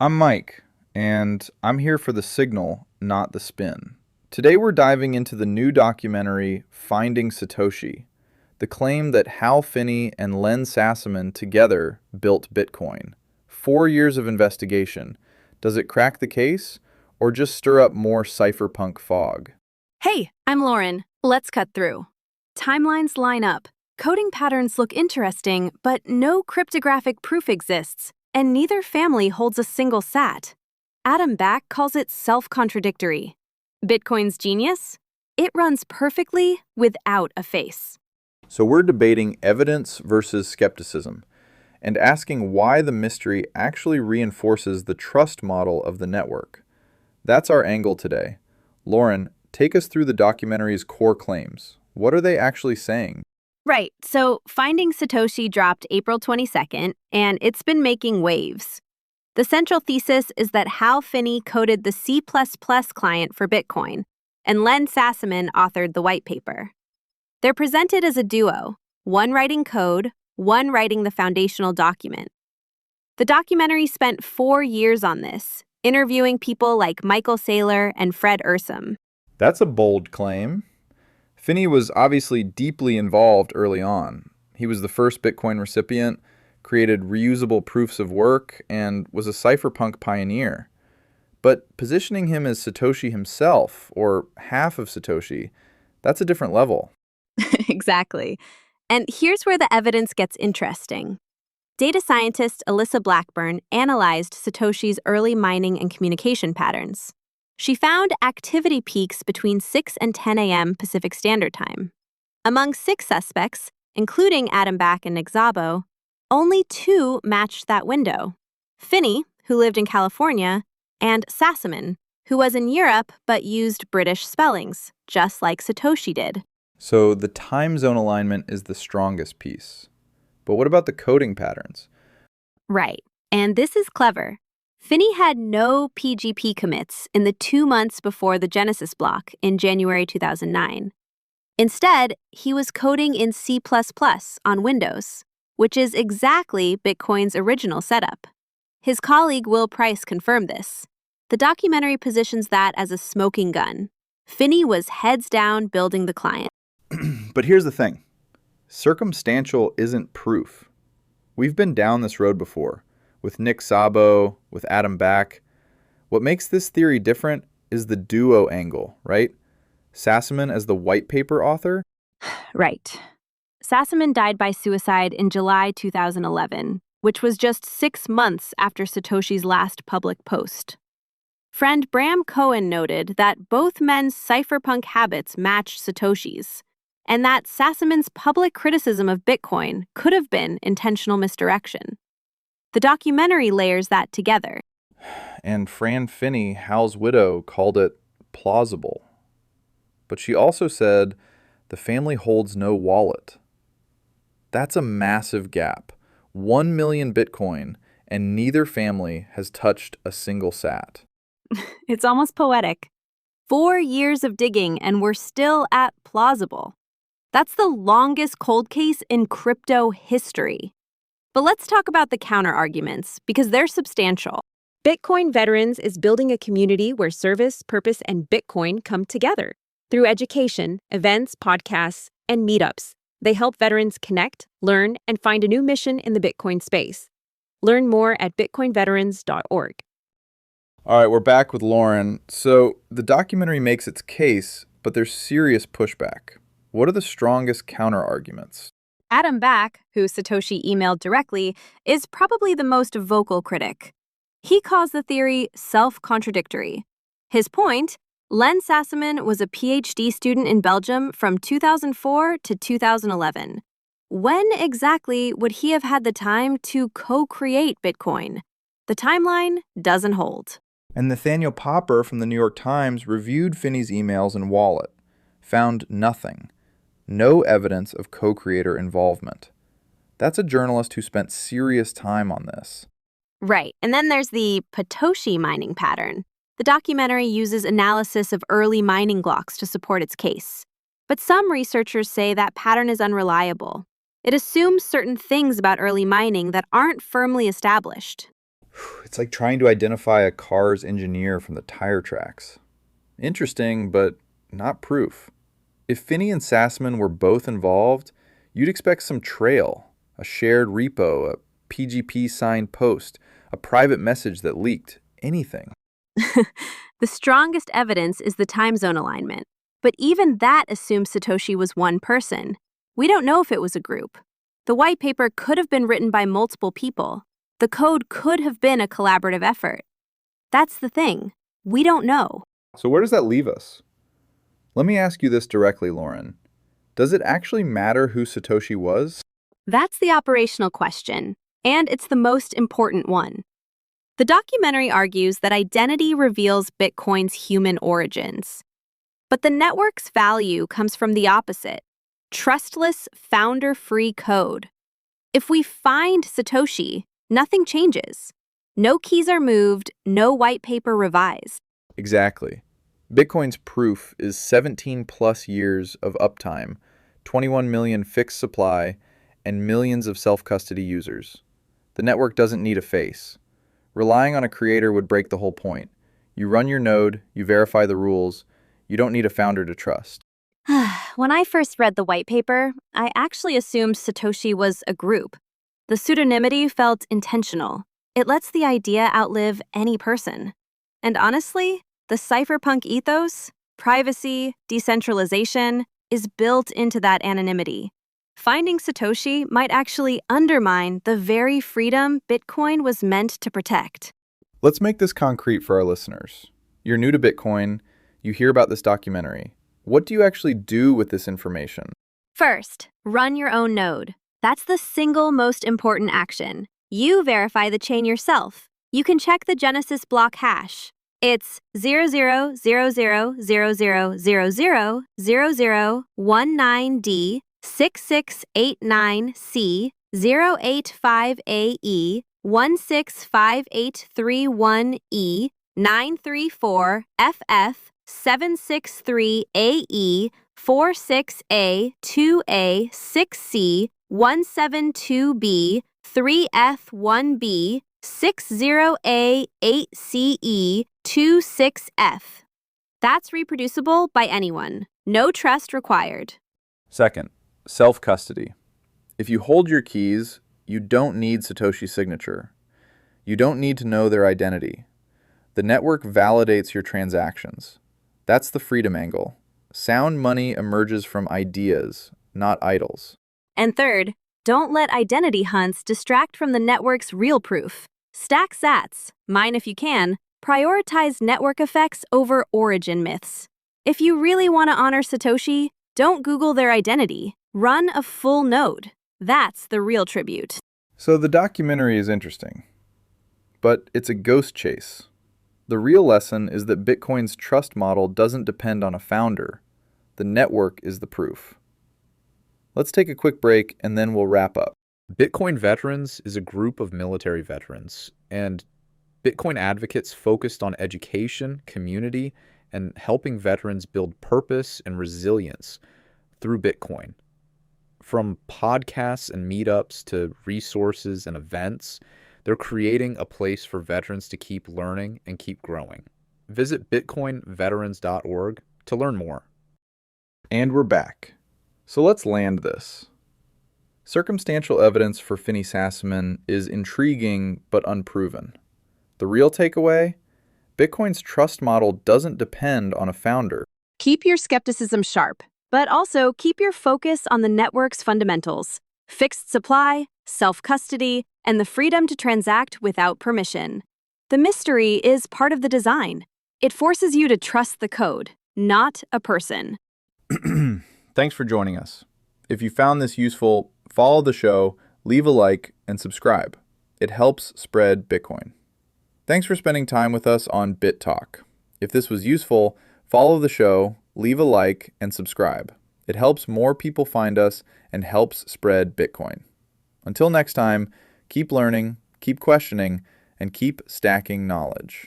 I'm Mike, and I'm here for the signal, not the spin. Today we're diving into the new documentary Finding Satoshi, the claim that Hal Finney and Len Sassaman together built Bitcoin. 4 years of investigation. Does it crack the case, or just stir up more cypherpunk fog? Hey, I'm Lauren. Let's cut through. Timelines line up. Coding patterns look interesting, but no cryptographic proof exists, and neither family holds a single sat. Adam Back calls it self-contradictory. Bitcoin's genius? It runs perfectly without a face. So we're debating evidence versus skepticism, and asking why the mystery actually reinforces the trust model of the network. That's our angle today. Lauren, take us through the documentary's core claims. What are they actually saying? Right, so Finding Satoshi dropped April 22nd, and it's been making waves. The central thesis is that Hal Finney coded the C++ client for Bitcoin, and Len Sassaman authored the white paper. They're presented as a duo, one writing code, one writing the foundational document. The documentary spent 4 years on this, interviewing people like Michael Saylor and Fred Ursum. That's a bold claim. Finney was obviously deeply involved early on. He was the first Bitcoin recipient, created reusable proofs of work, and was a cypherpunk pioneer. But positioning him as Satoshi himself, or half of Satoshi, that's a different level. Exactly. And here's where the evidence gets interesting. Data scientist Alyssa Blackburn analyzed Satoshi's early mining and communication patterns. She found activity peaks between 6 and 10 a.m. Pacific Standard Time. Among 6 suspects, including Adam Back and Nick Szabo, only 2 matched that window. Finney, who lived in California, and Sassaman, who was in Europe but used British spellings, just like Satoshi did. So the time zone alignment is the strongest piece. But what about the coding patterns? Right, and this is clever. Finney had no PGP commits in the 2 months before the Genesis block in January 2009. Instead, he was coding in C++ on Windows, which is exactly Bitcoin's original setup. His colleague Will Price confirmed this. The documentary positions that as a smoking gun. Finney was heads down building the client. But here's the thing. Circumstantial isn't proof. We've been down this road before, with Nick Szabo, with Adam Back. What makes this theory different is the duo angle, right? Sassaman as the white paper author? Right. Sassaman died by suicide in July 2011, which was just 6 months after Satoshi's last public post. Friend Bram Cohen noted that both men's cypherpunk habits matched Satoshi's, and that Sassaman's public criticism of Bitcoin could have been intentional misdirection. The documentary layers that together. And Fran Finney, Hal's widow, called it plausible. But she also said the family holds no wallet. That's a massive gap. 1 million Bitcoin, and neither family has touched a single sat. It's almost poetic. 4 years of digging, and we're still at plausible. That's the longest cold case in crypto history. But let's talk about the counter-arguments, because they're substantial. Bitcoin Veterans is building a community where service, purpose, and Bitcoin come together. Through education, events, podcasts, and meetups, they help veterans connect, learn, and find a new mission in the Bitcoin space. Learn more at bitcoinveterans.org. All right, we're back with Lauren. So the documentary makes its case, but there's serious pushback. What are the strongest counter-arguments? Adam Back, who Satoshi emailed directly, is probably the most vocal critic. He calls the theory self-contradictory. His point, Len Sassaman was a PhD student in Belgium from 2004 to 2011. When exactly would he have had the time to co-create Bitcoin? The timeline doesn't hold. And Nathaniel Popper from the New York Times reviewed Finney's emails and wallet, found nothing. No evidence of co-creator involvement. That's a journalist who spent serious time on this. Right, and then there's the Satoshi mining pattern. The documentary uses analysis of early mining blocks to support its case. But some researchers say that pattern is unreliable. It assumes certain things about early mining that aren't firmly established. It's like trying to identify a car's engineer from the tire tracks. Interesting, but not proof. If Finney and Sassaman were both involved, you'd expect some trail, a shared repo, a PGP signed post, a private message that leaked, anything. The strongest evidence is the time zone alignment, but even that assumes Satoshi was one person. We don't know if it was a group. The white paper could have been written by multiple people. The code could have been a collaborative effort. That's the thing. We don't know. So where does that leave us? Let me ask you this directly, Lauren. Does it actually matter who Satoshi was? That's the operational question, and it's the most important one. The documentary argues that identity reveals Bitcoin's human origins. But the network's value comes from the opposite: trustless, founder-free code. If we find Satoshi, nothing changes. No keys are moved, no white paper revised. Exactly. Bitcoin's proof is 17 plus years of uptime, 21 million fixed supply, and millions of self-custody users. The network doesn't need a face. Relying on a creator would break the whole point. You run your node, you verify the rules, you don't need a founder to trust. When I first read the white paper, I actually assumed Satoshi was a group. The pseudonymity felt intentional. It lets the idea outlive any person. And honestly, the cypherpunk ethos, privacy, decentralization, is built into that anonymity. Finding Satoshi might actually undermine the very freedom Bitcoin was meant to protect. Let's make this concrete for our listeners. You're new to Bitcoin, you hear about this documentary. What do you actually do with this information? First, run your own node. That's the single most important action. You verify the chain yourself. You can check the Genesis block hash. It's 000000000019D 6689C 085AE 165831E 934FF 763AE 46A2A 6C 172B 3F1B 60A 8CE 26F. That's reproducible by anyone. No trust required. Second, self-custody. If you hold your keys, you don't need Satoshi's signature. You don't need to know their identity. The network validates your transactions. That's the freedom angle. Sound money emerges from ideas, not idols. And third, don't let identity hunts distract from the network's real proof. Stack sats, mine if you can, prioritize network effects over origin myths. If you really want to honor Satoshi, don't Google their identity. Run a full node. That's the real tribute. So the documentary is interesting, but it's a ghost chase. The real lesson is that Bitcoin's trust model doesn't depend on a founder. The network is the proof. Let's take a quick break and then we'll wrap up. Bitcoin Veterans is a group of military veterans, and Bitcoin advocates focused on education, community, and helping veterans build purpose and resilience through Bitcoin. From podcasts and meetups to resources and events, they're creating a place for veterans to keep learning and keep growing. Visit bitcoinveterans.org to learn more. And we're back. So let's land this. Circumstantial evidence for Finney Sassaman is intriguing but unproven. The real takeaway? Bitcoin's trust model doesn't depend on a founder. Keep your skepticism sharp, but also keep your focus on the network's fundamentals: fixed supply, self-custody, and the freedom to transact without permission. The mystery is part of the design. It forces you to trust the code, not a person. Thanks for joining us. If you found this useful, follow the show, leave a like, and subscribe. It helps spread Bitcoin. Thanks for spending time with us on Bit Talk. If this was useful, follow the show, leave a like, and subscribe. It helps more people find us and helps spread Bitcoin. Until next time, keep learning, keep questioning, and keep stacking knowledge.